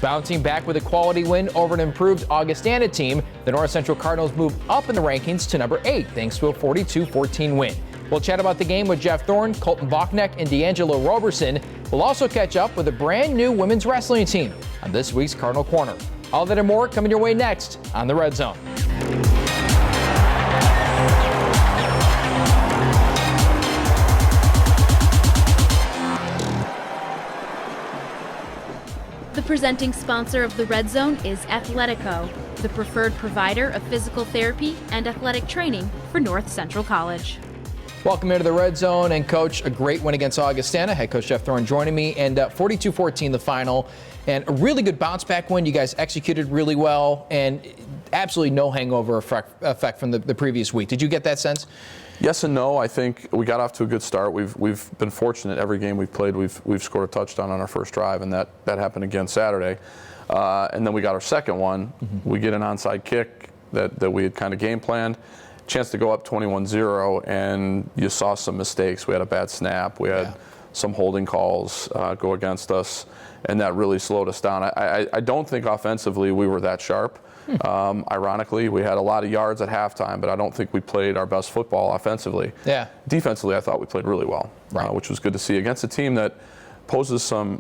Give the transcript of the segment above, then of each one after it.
Bouncing back with a quality win over an improved Augustana team, the North Central Cardinals move up in the rankings to number 8 thanks to a 42-14 win. We'll chat about the game with Jeff Thorne, Colton Bauknecht, and De'Angelo Roberson. We'll also catch up with a brand new women's wrestling team on this week's Cardinal Corner. All that and more coming your way next on the Red Zone. The presenting sponsor of the Red Zone is Athletico, the preferred provider of physical therapy and athletic training for North Central College. Welcome into the Red Zone, and Coach, a great win against Augustana. Head Coach Jeff Thorne joining me, and 42-14 the final, and a really good bounce back win. You guys executed really well, and absolutely no hangover effect from the previous week. Did you get that sense? Yes and no. I think we got off to a good start. We've been fortunate every game we've played. We've scored a touchdown on our first drive, and that happened again Saturday. And then we got our second one. We get an onside kick that we had kind of game planned. Chance to go up 21-0, and you saw some mistakes. We had a bad snap. We had some holding calls go against us, and that really slowed us down. I don't think offensively we were that sharp. Ironically, we had a lot of yards at halftime, but I don't think we played our best football offensively. Yeah. Defensively, I thought we played really well, which was good to see against a team that poses some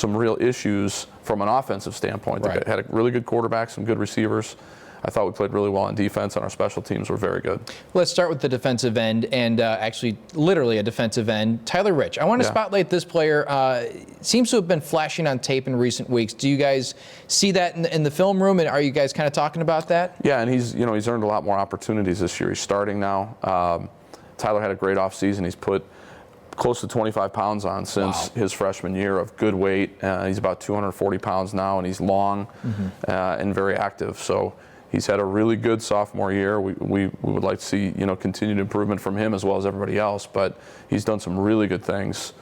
real issues from an offensive standpoint. They had a really good quarterback, some good receivers. I thought we played really well on defense, and our special teams were very good. Let's start with the defensive end, and actually literally a defensive end. Tyler Rich. I want to spotlight this player. Seems to have been flashing on tape in recent weeks. Do you guys see that in the film room, and are you guys kind of talking about that? Yeah, and he's earned a lot more opportunities this year. He's starting now. Tyler had a great offseason. He's put close to 25 pounds on since his freshman year of good weight. He's about 240 pounds now, and he's long and very active. So he's had a really good sophomore year. We would like to see continued improvement from him as well as everybody else, but he's done some really good things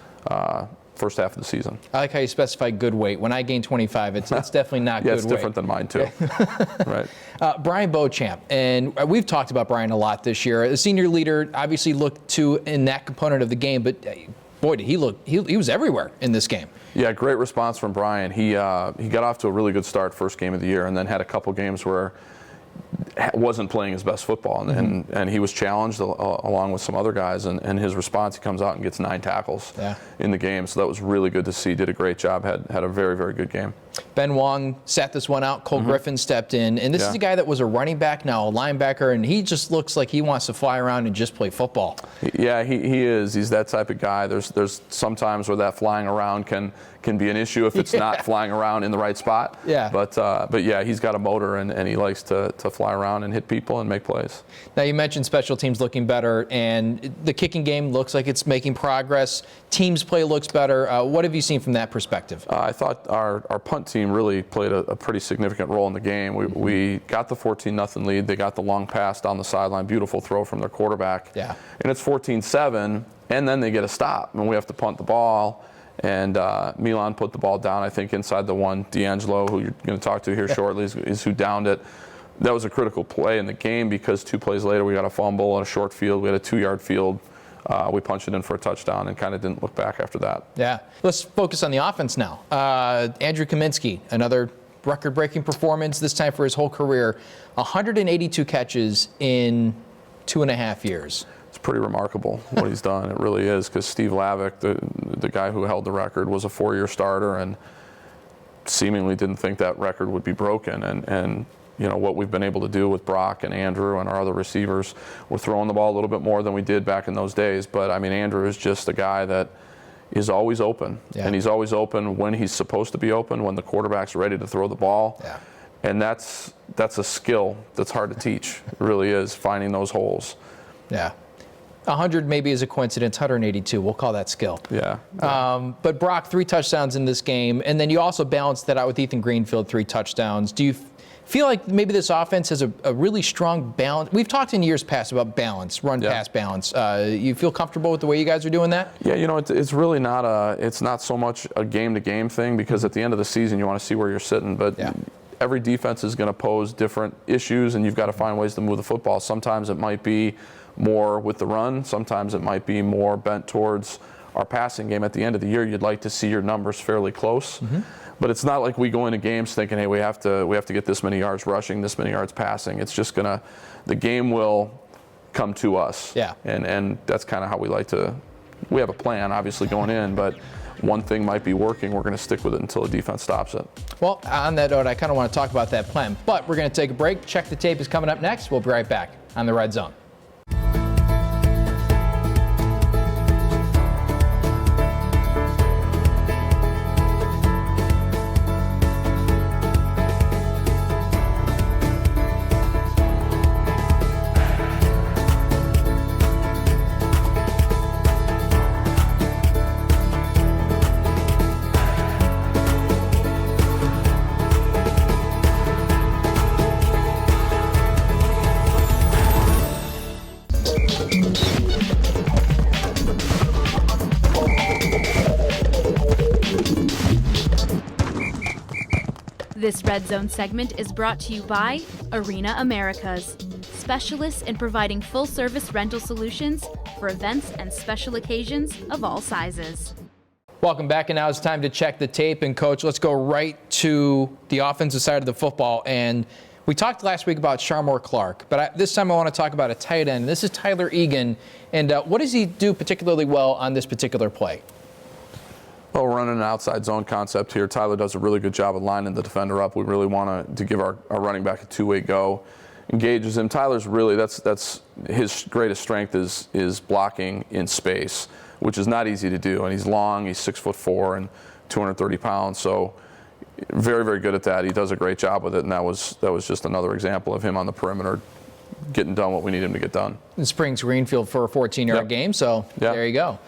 first half of the season. I like how you specify good weight. When I gain 25, it's definitely not good weight. Yeah, it's different than mine too. Right. Brian Beauchamp, and we've talked about Brian a lot this year. The senior leader obviously looked to in that component of the game, but boy, did he look, he was everywhere in this game. Yeah, great response from Brian. He got off to a really good start first game of the year, and then had a couple games where wasn't playing his best football, and he was challenged along with some other guys, and his response, he comes out and gets 9 tackles in the game, so that was really good to see. Did a great job, had a very, very good game. Ben Wong sat this one out. Cole Griffin stepped in, and this is a guy that was a running back, now a linebacker, and he just looks like he wants to fly around and just play football. Yeah, he is. He's that type of guy. There's some times where that flying around can be an issue if it's not flying around in the right spot. Yeah. But yeah, he's got a motor, and he likes to fly around and hit people and make plays. Now, you mentioned special teams looking better, and the kicking game looks like it's making progress. Teams play looks better. What have you seen from that perspective? I thought our punt team really played a pretty significant role in the game. We got the 14-0 lead. They got the long pass down the sideline, beautiful throw from their quarterback. Yeah. And it's 14-7, and then they get a stop, and we have to punt the ball. And Milan put the ball down, I think, inside the one. De'Angelo, who you're going to talk to here shortly, is who downed it. That was a critical play in the game because 2 plays later we got a fumble on a short field. We had a 2-yard field. We punched it in for a touchdown and kind of didn't look back after that. Yeah. Let's focus on the offense now. Andrew Kaminsky, another record-breaking performance, this time for his whole career. 182 catches in 2.5 years. It's pretty remarkable what he's done. It really is, because Steve Lavick, the guy who held the record, was a 4-year starter and seemingly didn't think that record would be broken. And what we've been able to do with Brock and Andrew and our other receivers, we're throwing the ball a little bit more than we did back in those days. But, I mean, Andrew is just a guy that is always open. Yeah. And he's always open when he's supposed to be open, when the quarterback's ready to throw the ball. Yeah. And that's a skill that's hard to teach. It really is, finding those holes. Yeah. 100 maybe is a coincidence, 182. We'll call that skill. Yeah. But Brock, 3 touchdowns in this game, and then you also balanced that out with Ethan Greenfield, 3 touchdowns. Do you feel like maybe this offense has a really strong balance? We've talked in years past about balance, run-pass balance. You feel comfortable with the way you guys are doing that? Yeah, it's really it's not so much a game-to-game thing, because at the end of the season you want to see where you're sitting. But every defense is going to pose different issues, and you've got to find ways to move the football. Sometimes it might be more with the run. Sometimes it might be more bent towards our passing game. At the end of the year, you'd like to see your numbers fairly close. But it's not like we go into games thinking, hey, we have to get this many yards rushing, this many yards passing. It's just the game will come to us. Yeah. And that's kind of how we like to. We have a plan, obviously, going in, but one thing might be working. We're going to stick with it until the defense stops it. Well, on that note, I kind of want to talk about that plan, but we're going to take a break. Check the Tape is coming up next. We'll be right back on the Red Zone. This Red Zone segment is brought to you by Arena Americas, specialists in providing full-service rental solutions for events and special occasions of all sizes. Welcome back, and now it's time to check the tape. And Coach, let's go right to the offensive side of the football. And we talked last week about Sharmore Clark, but this time I want to talk about a tight end. This is Tyler Egan. And what does he do particularly well on this particular play? Well, we're running an outside zone concept here. Tyler does a really good job of lining the defender up. We really want to give our running back a two-way go. Engages him. Tyler's really, that's his greatest strength is blocking in space, which is not easy to do. And he's long, he's 6'4" and 230 pounds. So very, very good at that. He does a great job with it. And that was just another example of him on the perimeter getting done what we need him to get done. In Springs Greenfield for a 14-yard game. So there you go.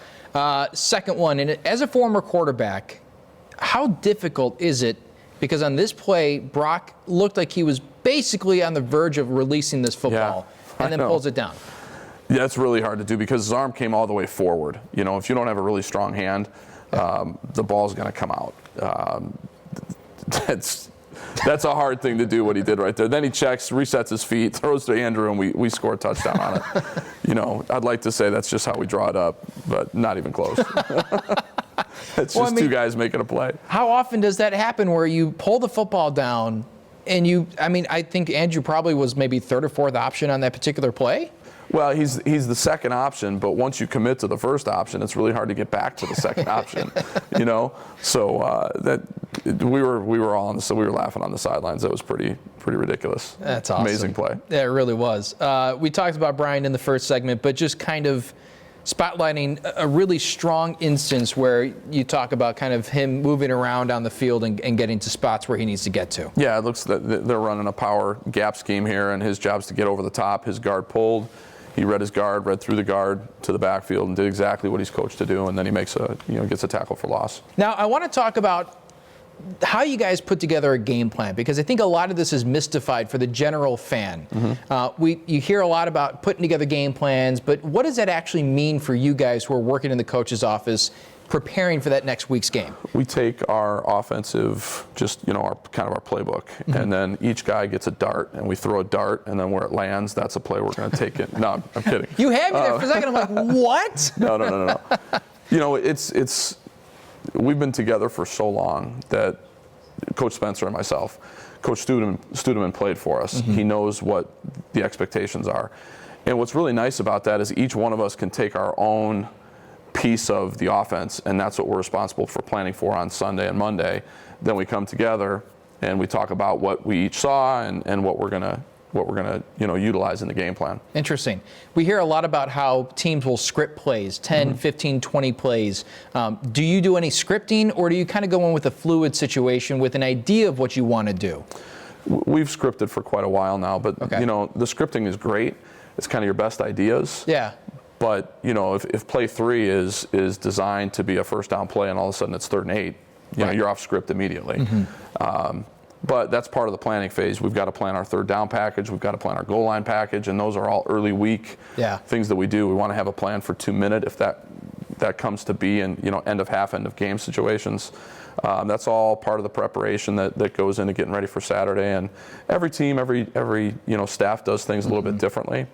Second one, and as a former quarterback, how difficult is it? Because on this play, Brock looked like he was basically on the verge of releasing this football and then pulls it down. Yeah, it's really hard to do because his arm came all the way forward. You know, if you don't have a really strong hand, the ball's going to come out. That's a hard thing to do, what he did right there. Then he checks, resets his feet, throws to Andrew, and we score a touchdown on it. You know, I'd like to say that's just how we draw it up, but not even close. It's just two guys making a play. How often does that happen where you pull the football down and I think Andrew probably was maybe third or fourth option on that particular play? Well, he's the second option, but once you commit to the first option, it's really hard to get back to the second option. You know, so we were all so we were laughing on the sidelines. That was pretty ridiculous. That's awesome. Amazing play. Yeah, it really was. We talked about Brian in the first segment, but just kind of spotlighting a really strong instance where you talk about kind of him moving around on the field and getting to spots where he needs to get to. Yeah, it looks that they're running a power gap scheme here, and his job's to get over the top. His guard pulled. He read his guard, read through the guard to the backfield, and did exactly what he's coached to do. And then he makes gets a tackle for loss. Now, I want to talk about how you guys put together a game plan, because I think a lot of this is mystified for the general fan. Mm-hmm. You hear a lot about putting together game plans, but what does that actually mean for you guys who are working in the coach's office, preparing for that next week's game? We take our offensive, our playbook, mm-hmm. and then each guy gets a dart, and we throw a dart, and then where it lands, that's a play we're going to take it. No, I'm kidding. You had me there for a second. I'm like, what? No. You know, it's we've been together for so long that Coach Spencer and myself, Coach Studeman played for us. Mm-hmm. He knows what the expectations are. And what's really nice about that is each one of us can take our own piece of the offense, and that's what we're responsible for planning for on Sunday and Monday. Then we come together and we talk about what we each saw and what we're gonna utilize in the game plan. Interesting. We hear a lot about how teams will script plays, 10, mm-hmm. 15, 20 plays. Do you do any scripting, or do you kind of go in with a fluid situation with an idea of what you want to do? We've scripted for quite a while now, but the scripting is great. It's kind of your best ideas. Yeah. But if play 3 is designed to be a first down play and all of a sudden it's 3rd and 8, you're off script immediately. Mm-hmm. But that's part of the planning phase. We've got to plan our 3rd down package. We've got to plan our goal line package, and those are all early week things that we do. We want to have a plan for 2-minute if that comes to be in end of half, end of game situations. That's all part of the preparation that goes into getting ready for Saturday. And every team, every staff does things a little bit differently.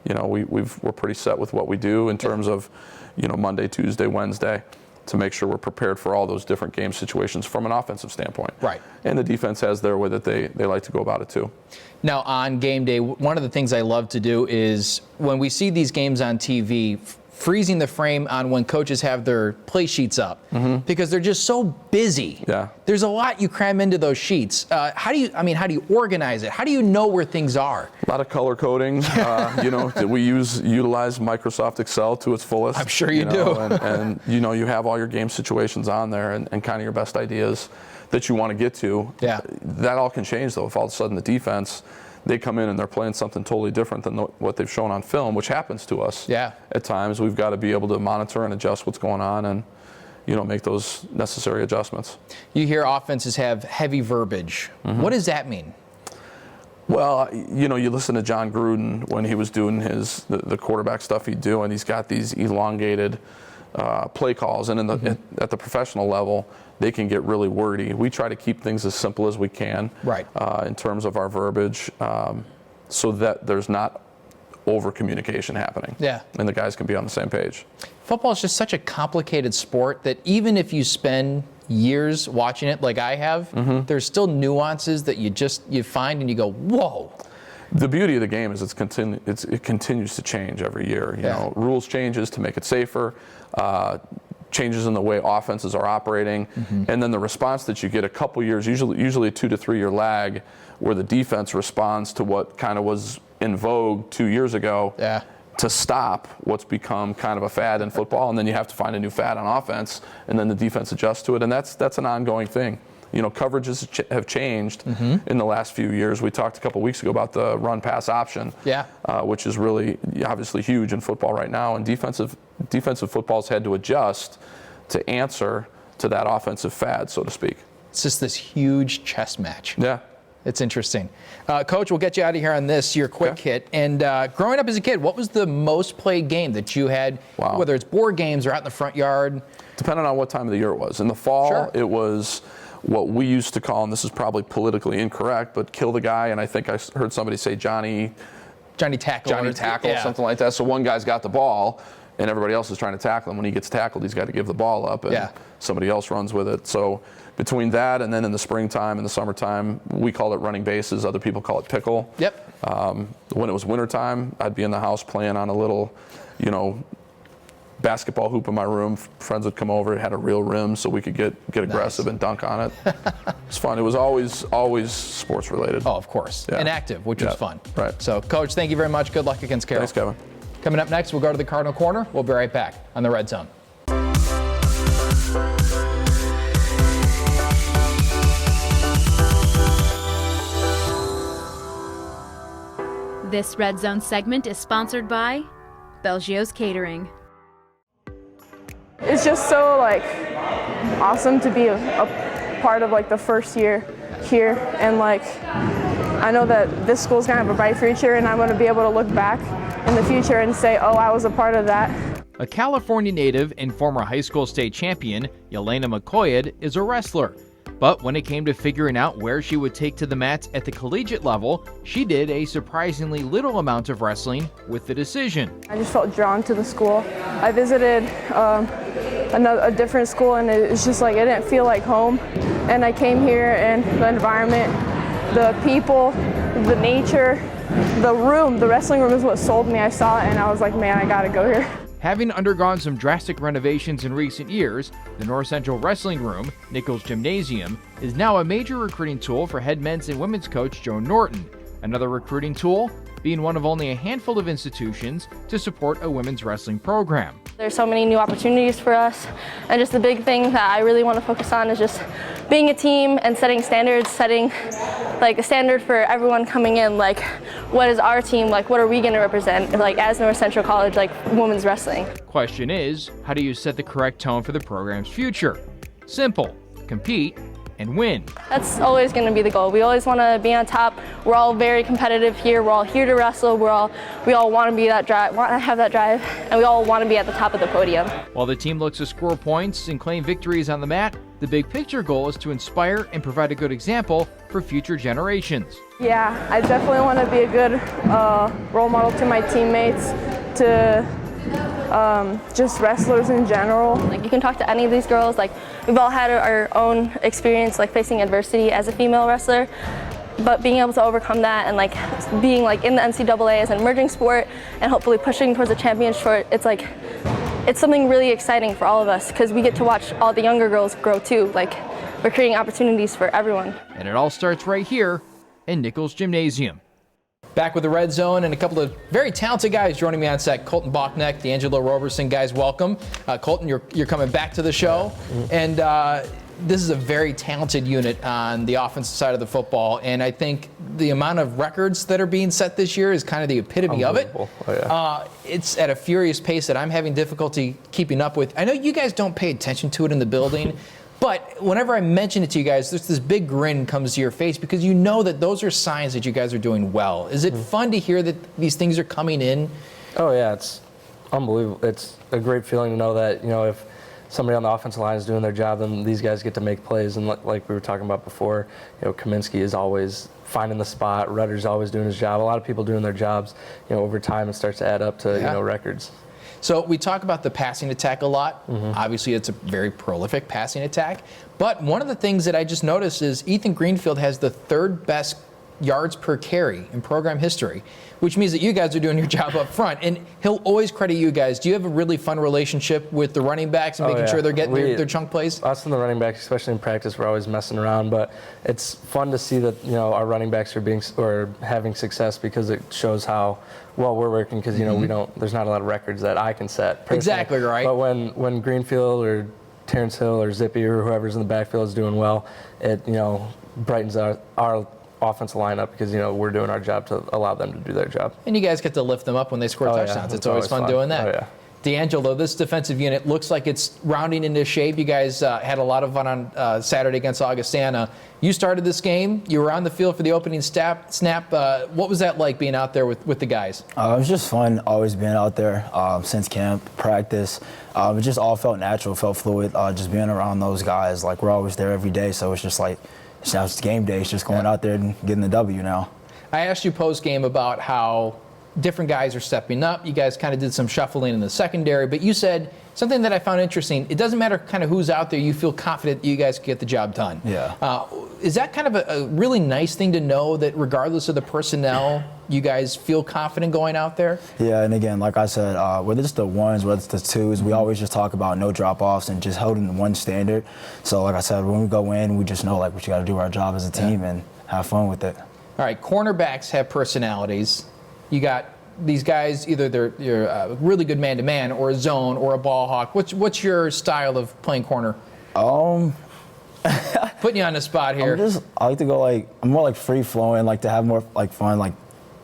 We're pretty set with what we do in terms of Monday, Tuesday, Wednesday. to make sure we're prepared for all those different game situations from an offensive standpoint. Right. And the defense has their way that they like to go about it too. Now, on game day, one of the things I love to do is when we see these games on TV, freezing the frame on when coaches have their play sheets up, because they're just so busy. Yeah. There's a lot you cram into those sheets. How do you organize it? How do you know where things are? A lot of color coding. We utilize Microsoft Excel to its fullest. I'm sure you do. And you have all your game situations on there and kind of your best ideas that you want to get to. Yeah. That all can change though if all of a sudden the defense, they come in and they're playing something totally different than what they've shown on film, which happens to us. Yeah. At times. We've got to be able to monitor and adjust what's going on and make those necessary adjustments. You hear offenses have heavy verbiage. What does that mean? Well, you listen to John Gruden when he was doing the quarterback stuff he'd do, and he's got these elongated play calls, and at the professional level, they can get really wordy. We try to keep things as simple as we can, right, in terms of our verbiage, so that there's not over communication happening. Yeah. And the guys can be on the same page. Football is just such a complicated sport that even if you spend years watching it like I have, there's still nuances that you find and you go, whoa. The beauty of the game is it continues to change every year. Rules changes to make it safer, changes in the way offenses are operating, and then the response that you get a couple years, usually a 2 to 3 year lag, where the defense responds to what kind of was in vogue 2 years ago to stop what's become kind of a fad in football, and then you have to find a new fad on offense, and then the defense adjusts to it, and that's an ongoing thing. Coverages have changed in the last few years. We talked a couple weeks ago about the run-pass option, which is really obviously huge in football right now. And defensive football's had to adjust to answer to that offensive fad, so to speak. It's just this huge chess match. Yeah. It's interesting. Coach, we'll get you out of here on this, your quick hit. And growing up as a kid, what was the most played game that you had, whether it's board games or out in the front yard? Depending on what time of the year it was. In the fall, it was what we used to call, and this is probably politically incorrect, but kill the guy, and I think I heard somebody say Johnny Tackle, something like that. So one guy's got the ball, and everybody else is trying to tackle him. When he gets tackled, he's got to give the ball up, and somebody else runs with it. So between that and then in the springtime and the summertime, we called it running bases. Other people call it pickle. When it was wintertime, I'd be in the house playing on a little, basketball hoop in my room. Friends would come over. It had a real rim, so we could get aggressive and dunk on it. It was fun. It was always sports related. Oh, of course. And active, which was fun. Right. So, Coach, thank you very much. Good luck against Carroll. Thanks, Kevin. Coming up next, we'll go to the Cardinal Corner. We'll be right back on the Red Zone. This Red Zone segment is sponsored by Belgio's Catering. It's just so awesome to be a part of the first year here, and I know that this school's gonna have a bright future, and I'm gonna be able to look back in the future and say, oh, I was a part of that. A California native and former high school state champion, Yelena McCoyed, is a wrestler. But when it came to figuring out where she would take to the mats at the collegiate level, she did a surprisingly little amount of wrestling with the decision. I just felt drawn to the school. I visited a different school, and it's just it didn't feel like home. And I came here, and the environment, the people, the nature, the room, the wrestling room is what sold me. I saw it and I was like, man, I gotta go here. Having undergone some drastic renovations in recent years, the North Central Wrestling Room, Nichols Gymnasium, is now a major recruiting tool for head men's and women's coach Joe Norton. Another recruiting tool being one of only a handful of institutions to support a women's wrestling program. There's so many new opportunities for us, and just the big thing that I really want to focus on is just being a team and setting standards, setting a standard for everyone coming in, what is our team, what are we going to represent, as North Central College, women's wrestling. Question is, how do you set the correct tone for the program's future? Simple: compete and win. That's always going to be the goal. We always want to be on top. We're all very competitive here. We're all here to wrestle. We all want to be that drive, want to have that drive, and we all want to be at the top of the podium. While the team looks to score points and claim victories on the mat, the big picture goal is to inspire and provide a good example for future generations. Yeah, I definitely want to be a good role model to my teammates, to just wrestlers in general. Like, you can talk to any of these girls. Like, we've all had our own experience, like, facing adversity as a female wrestler, but being able to overcome that and, like, being, like, in the NCAA as an emerging sport and hopefully pushing towards a championship, it's like, it's something really exciting for all of us because we get to watch all the younger girls grow too. Like, we're creating opportunities for everyone. And it all starts right here in Nichols Gymnasium. Back with the Red Zone and a couple of very talented guys joining me on set. Colton Bauknecht, De'Angelo Roberson. Guys, welcome. Colton, you're coming back to the show. And this is a very talented unit on the offensive side of the football. And I think the amount of records that are being set this year is kind of the epitome of it. Oh, yeah. It's at a furious pace that I'm having difficulty keeping up with. I know you guys don't pay attention to it in the building. But whenever I mention it to you guys, there's this big grin comes to your face because you know that those are signs that you guys are doing well. Is it fun to hear that these things are coming in? Oh, yeah, it's unbelievable. It's a great feeling to know that, you know, if somebody on the offensive line is doing their job, then these guys get to make plays. And like we were talking about before, you know, Kaminsky is always finding the spot. Rudder's always doing his job. A lot of people doing their jobs, you know, over time it starts to add up to, you know, records. So we talk about the passing attack a lot. Obviously, it's a very prolific passing attack. But one of the things that I just noticed is Ethan Greenfield has the third best yards per carry in program history, which means that you guys are doing your job up front. And he'll always credit you guys. Do you have a really fun relationship with the running backs and making sure they're getting their chunk plays? Us and the running backs, especially in practice, we're always messing around. But it's fun to see that, you know, our running backs are having success because it shows how well we're working. Because, you know, there's not a lot of records that I can set personally. Exactly right. But when Greenfield or Terrence Hill or Zippy or whoever's in the backfield is doing well, it, you know, brightens our offensive lineup because, you know, we're doing our job to allow them to do their job. And you guys get to lift them up when they score touchdowns. Yeah. It's always fun doing that. Oh, yeah. De'Angelo, this defensive unit looks like it's rounding into shape. You guys had a lot of fun on Saturday against Augustana. You started this game. You were on the field for the opening snap. What was that like being out there with the guys? It was just fun always being out there since camp, practice. It just all felt natural, felt fluid, just being around those guys. Like, we're always there every day, so it's just like, it's game day. It's just going out there and getting the W now. I asked you post-game about how different guys are stepping up. You guys kind of did some shuffling in the secondary, but you said something that I found interesting. It doesn't matter kind of who's out there. You feel confident that you guys can get the job done. Yeah. Is that kind of a really nice thing to know, that regardless of the personnel, you guys feel confident going out there? Yeah, and again, like I said, whether it's the ones, whether it's the twos, we always just talk about no drop-offs and just holding one standard. So like I said, when we go in, we just know, like, we got to do our job as a team and have fun with it. All right, cornerbacks have personalities. You got these guys, either you're a really good man-to-man or a zone or a ball hawk. What's your style of playing corner? Putting you on the spot here. I like to go, like, I'm more like free-flowing, like to have more like fun, like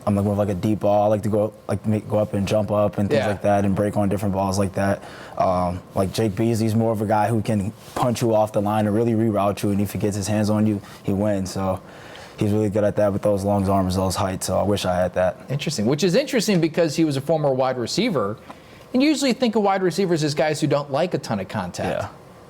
I'm like more of like a deep ball. I like to go up and jump up and things like that and break on different balls like that. Like Jake Beasley's more of a guy who can punch you off the line and really reroute you, and if he gets his hands on you, he wins. So he's really good at that with those long arms, those heights. So I wish I had that. Interesting, which is interesting because he was a former wide receiver, and you usually think of wide receivers as guys who don't like a ton of contact. Yeah.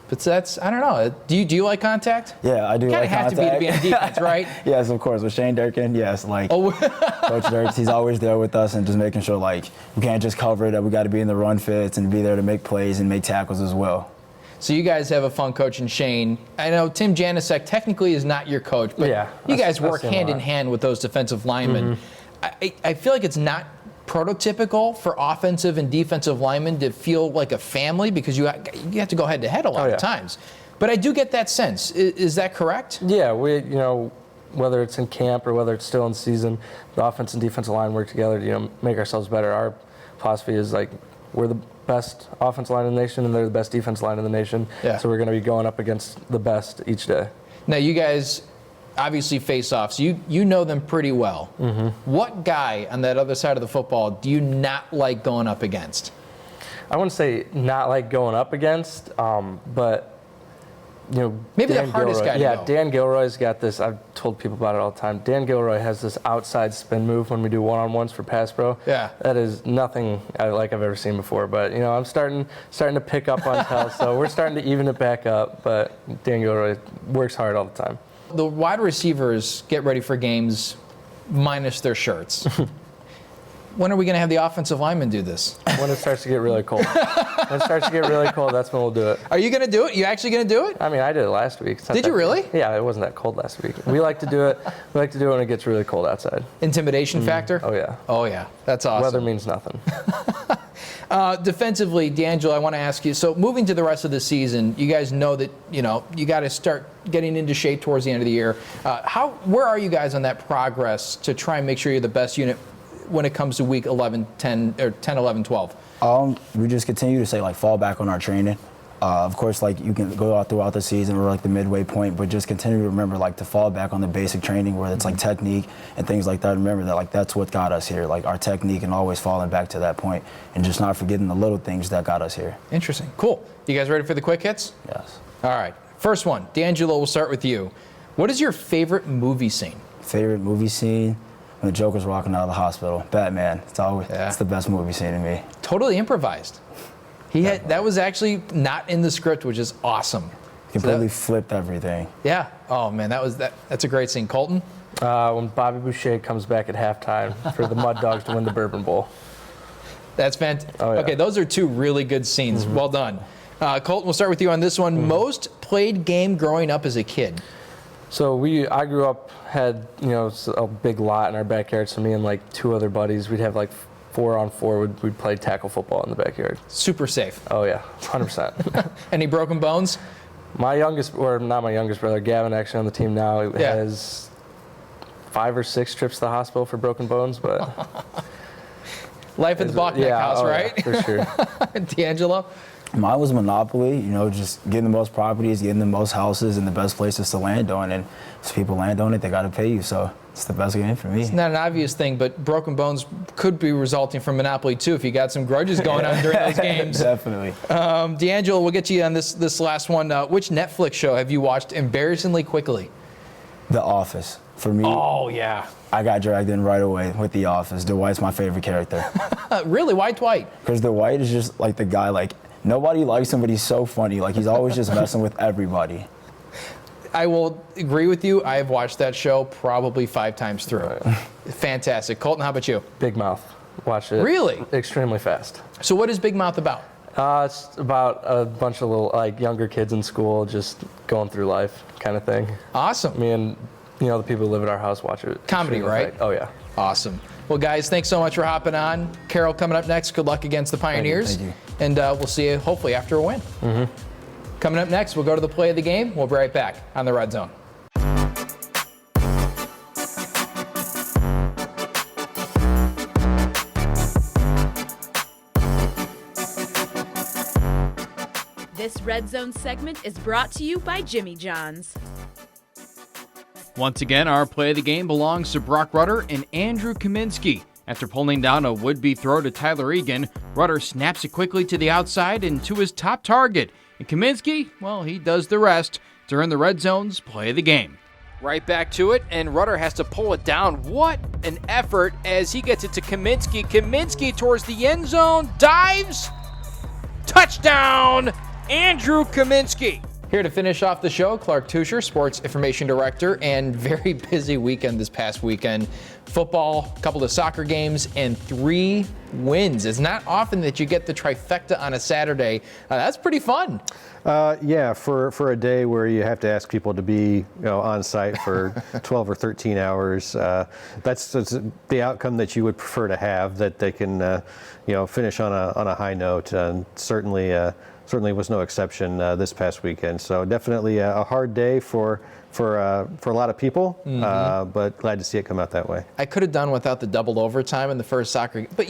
But that's, I don't know. Do you like contact? Yeah, I do like contact. Kind of have to be on defense, right? Yes, of course. With Shane Durkin, yes. Like, Coach Dirks, he's always there with us and just making sure, like, we can't just cover it, that we got to be in the run fits and be there to make plays and make tackles as well. So you guys have a fun coach in Shane. I know Tim Janicek technically is not your coach, but you guys work hand in hand with those defensive linemen. I feel like it's not prototypical for offensive and defensive linemen to feel like a family because you have to go head to head a lot of times. But I do get that sense. Is that correct? Yeah, we, you know, whether it's in camp or whether it's still in season, the offense and defensive line work together to, you know, make ourselves better. Our philosophy is, like, we're the best offensive line in the nation and they're the best defensive line in the nation. Yeah. So we're going to be going up against the best each day. Now, you guys obviously face off, so you know them pretty well. What guy on that other side of the football do you not like going up against? I wouldn't say not like going up against, but, you know, maybe Dan the hardest Gilroy, guy to know. Dan Gilroy's got this. I've told people about it all the time. Dan Gilroy has this outside spin move when we do one-on-ones for pass pro. Yeah, that is nothing like I've ever seen before. But, you know, I'm starting to pick up on tell, so we're starting to even it back up. But Dan Gilroy works hard all the time. The wide receivers get ready for games minus their shirts. When are we going to have the offensive linemen do this? When it starts to get really cold. When it starts to get really cold, that's when we'll do it. Are you going to do it? You actually going to do it? I mean, I did it last week. Did you really? Yeah, it wasn't that cold last week. We like to do it. We like to do it when it gets really cold outside. Intimidation factor? Oh yeah. Oh yeah. That's awesome. Weather means nothing. Defensively, De'Angelo, I want to ask you, so moving to the rest of the season, you guys know that, you got to start getting into shape towards the end of the year. Where are you guys on that progress to try and make sure you're the best unit when it comes to week 11, 10, or 10, 11, 12? We just continue to say, fall back on our training. Of course, you can go out throughout the season or the midway point, but just continue to remember to fall back on the basic training where it's technique and things like that. Remember that that's what got us here, our technique, and always falling back to that point and just not forgetting the little things that got us here. Interesting. Cool. You guys ready for the quick hits? Yes. All right. First one, De'Angelo, we'll start with you. What is your favorite movie scene? Favorite movie scene? When the Joker's walking out of the hospital. Batman. It's the best movie scene to me. Totally improvised. That was actually not in the script, which is awesome. Completely flipped everything. Yeah. Oh man, that's a great scene. Colton? When Bobby Boucher comes back at halftime for the Mud Dogs to win the Bourbon Bowl. That's fantastic. Oh, yeah. Okay, those are two really good scenes. Well done. Colton, we'll start with you on this one. Most played game growing up as a kid? So I grew up, had a big lot in our backyard. So me and 2 other buddies, we'd have 4-on-4. We'd play tackle football in the backyard. Super safe. Oh yeah, 100%. Any broken bones? My youngest, or not my youngest brother, Gavin, actually on the team now, has 5 or 6 trips to the hospital for broken bones, but life at the Bauknecht house, right? Yeah, for sure. De'Angelo? Mine was Monopoly, just getting the most properties, getting the most houses, and the best places to land on. And if people land on it, they got to pay you. So it's the best game for me. It's not an obvious thing, but broken bones could be resulting from Monopoly too if you got some grudges going on during those games. Definitely. De'Angelo, we'll get to you on this last one. Which Netflix show have you watched embarrassingly quickly? The Office. For me. Oh, yeah. I got dragged in right away with The Office. Dwight's my favorite character. Really? Why Dwight? Because Dwight is just the guy, nobody likes him, but he's so funny. He's always just messing with everybody. I will agree with you. I have watched that show probably 5 times through. Right. Fantastic. Colton, how about you? Big Mouth. Watch it. Really? Extremely fast. So what is Big Mouth about? It's about a bunch of little, younger kids in school just going through life kind of thing. Awesome. Me and, the people who live at our house watch it. Comedy, right? Oh, yeah. Awesome. Well, guys, thanks so much for hopping on. Carol coming up next. Good luck against the Pioneers. Thank you. And we'll see you hopefully after a win. Coming up next, we'll go to the play of the game. We'll be right back on the Red Zone. This Red Zone segment is brought to you by Jimmy John's. Once again, our play of the game belongs to Brock Rudder and Andrew Kaminsky. After pulling down a would-be throw to Tyler Egan, Rudder snaps it quickly to the outside and to his top target. And Kaminsky, well, he does the rest to earn the Red Zone's play of the game. Right back to it, and Rudder has to pull it down. What an effort as he gets it to Kaminsky. Kaminsky towards the end zone, dives, touchdown, Andrew Kaminsky. Here to finish off the show, Clark Tusher, Sports Information Director, and very busy weekend this past weekend. Football, a couple of soccer games, and 3 wins. It's not often that you get the trifecta on a Saturday. That's pretty fun. Yeah, for a day where you have to ask people to be on site for 12 or 13 hours, that's the outcome that you would prefer to have, that they can finish on a high note, and certainly was no exception this past weekend. So definitely a hard day for a lot of people, but glad to see it come out that way. I could have done without the double overtime in the first soccer game, but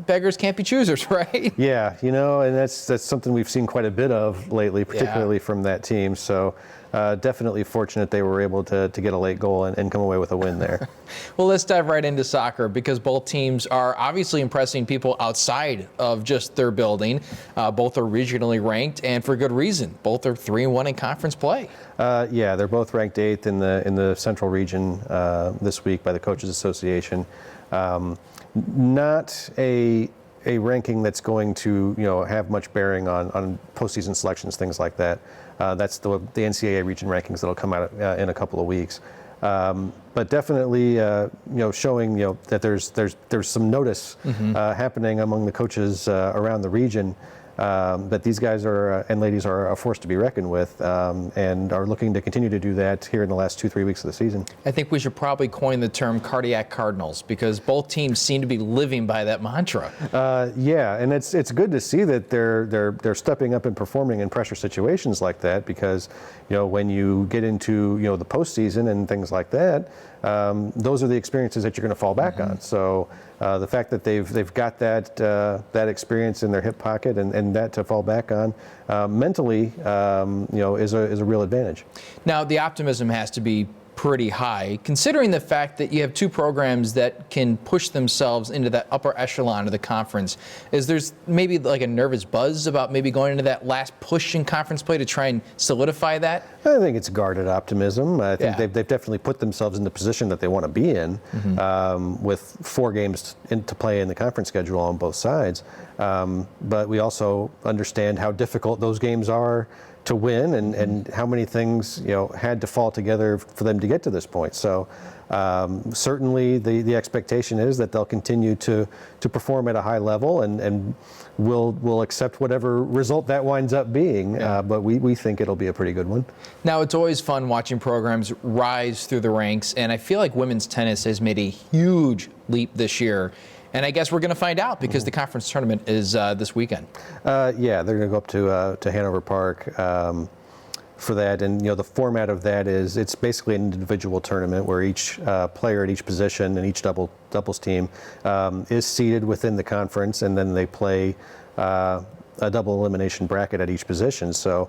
beggars can't be choosers, right? Yeah, and that's something we've seen quite a bit of lately, particularly from that team. So definitely fortunate they were able to get a late goal and come away with a win there. Well, let's dive right into soccer because both teams are obviously impressing people outside of just their building. Both are regionally ranked, and for good reason. Both are 3-1 in conference play. Yeah, they're both ranked 8th in the Central Region this week by the Coaches Association. Not a ranking that's going to have much bearing on postseason selections, things like that. That's the NCAA region rankings that'll come out in a couple of weeks. But definitely, showing that there's some notice happening among the coaches around the region. That these guys and ladies are a force to be reckoned with, and are looking to continue to do that here in the last 2-3 weeks of the season. I think we should probably coin the term cardiac Cardinals, because both teams seem to be living by that mantra. Yeah, and it's good to see that they're stepping up and performing in pressure situations like that, because when you get into the postseason and things like that, those are the experiences that you're going to fall back on. So the fact that they've got that experience in their hip pocket and that to fall back on mentally, is a real advantage. Now, the optimism has to be pretty high, considering the fact that you have two programs that can push themselves into that upper echelon of the conference. Is there's maybe like a nervous buzz about maybe going into that last push in conference play to try and solidify that? I think it's guarded optimism. I think they've definitely put themselves in the position that they want to be in, with 4 games to play in the conference schedule on both sides. But we also understand how difficult those games are to win, and how many things had to fall together for them to get to this point. So certainly the expectation is that they'll continue to perform at a high level, and we'll accept whatever result that winds up being. But we think it'll be a pretty good one. Now, it's always fun watching programs rise through the ranks, and I feel like women's tennis has made a huge leap this year. And I guess we're going to find out, because the conference tournament is this weekend. Yeah, they're going to go up to Hanover Park for that. And the format of that is it's basically an individual tournament where each player at each position and each doubles team is seeded within the conference, and then they play a double elimination bracket at each position. So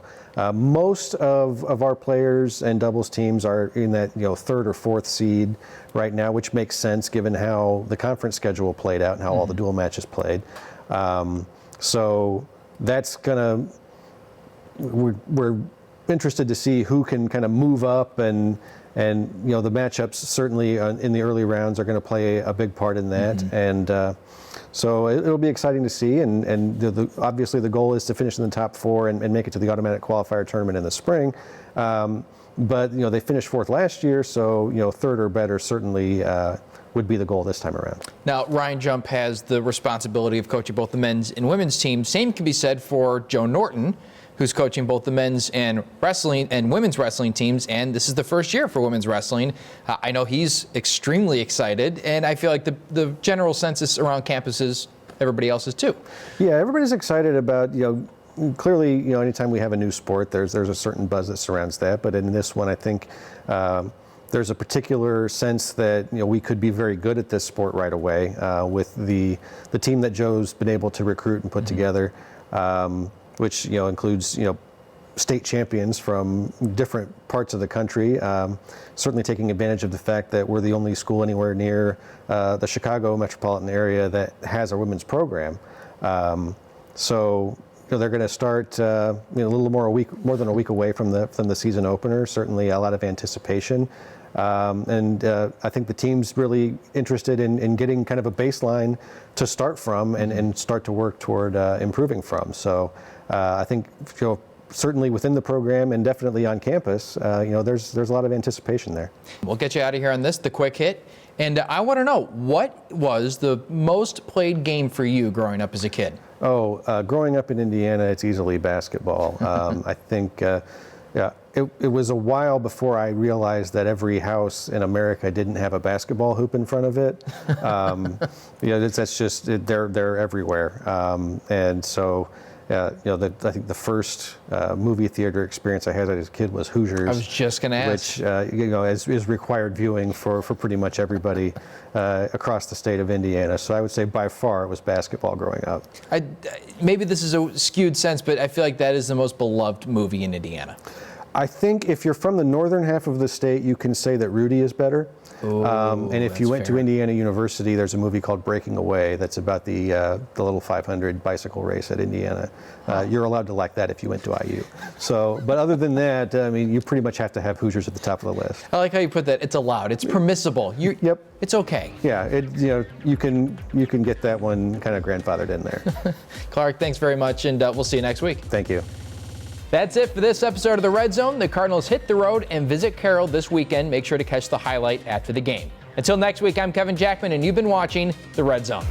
most of our players and doubles teams are in that 3rd or 4th seed right now, which makes sense given how the conference schedule played out and how all the dual matches played. So that's we're interested to see who can kind of move up, and the matchups certainly in the early rounds are going to play a big part in that. And so it'll be exciting to see, and obviously the goal is to finish in the top 4 and make it to the automatic qualifier tournament in the spring. But they finished 4th last year, so 3rd or better certainly would be the goal this time around. Now, Ryan Jump has the responsibility of coaching both the men's and women's teams. Same can be said for Joe Norton, who's coaching both the men's and wrestling and women's wrestling teams, and this is the first year for women's wrestling. I know he's extremely excited, and I feel like the general census around campus is everybody else is too. Yeah, everybody's excited about, clearly, anytime we have a new sport, there's a certain buzz that surrounds that, but in this one, I think there's a particular sense that we could be very good at this sport right away with the team that Joe's been able to recruit and put together. Which includes state champions from different parts of the country. Certainly taking advantage of the fact that we're the only school anywhere near the Chicago metropolitan area that has a women's program. So they're going to start a little more than a week away from the season opener. Certainly a lot of anticipation. And I think the team's really interested in getting kind of a baseline to start from and start to work toward improving from. So I think certainly within the program and definitely on campus, there's a lot of anticipation there. We'll get you out of here on this, the quick hit. And I want to know, what was the most played game for you growing up as a kid? Growing up in Indiana, it's easily basketball. I think it was a while before I realized that every house in America didn't have a basketball hoop in front of it. That's just, they're everywhere. And so, I think the first movie theater experience I had as a kid was Hoosiers. I was just going to ask. Which, is required viewing for pretty much everybody across the state of Indiana. So I would say by far it was basketball growing up. Maybe this is a skewed sense, but I feel like that is the most beloved movie in Indiana. I think if you're from the northern half of the state, you can say that Rudy is better. And if you went to Indiana University, there's a movie called Breaking Away that's about the little 500 bicycle race at Indiana. You're allowed to like that if you went to IU. So, but other than that, you pretty much have to have Hoosiers at the top of the list. I like how you put that. It's allowed. It's permissible. Yep. It's okay. Yeah. You can get that one kind of grandfathered in there. Clark, thanks very much, and we'll see you next week. Thank you. That's it for this episode of the Red Zone. The Cardinals hit the road and visit Carroll this weekend. Make sure to catch the highlight after the game. Until next week, I'm Kevin Jackman, and you've been watching the Red Zone.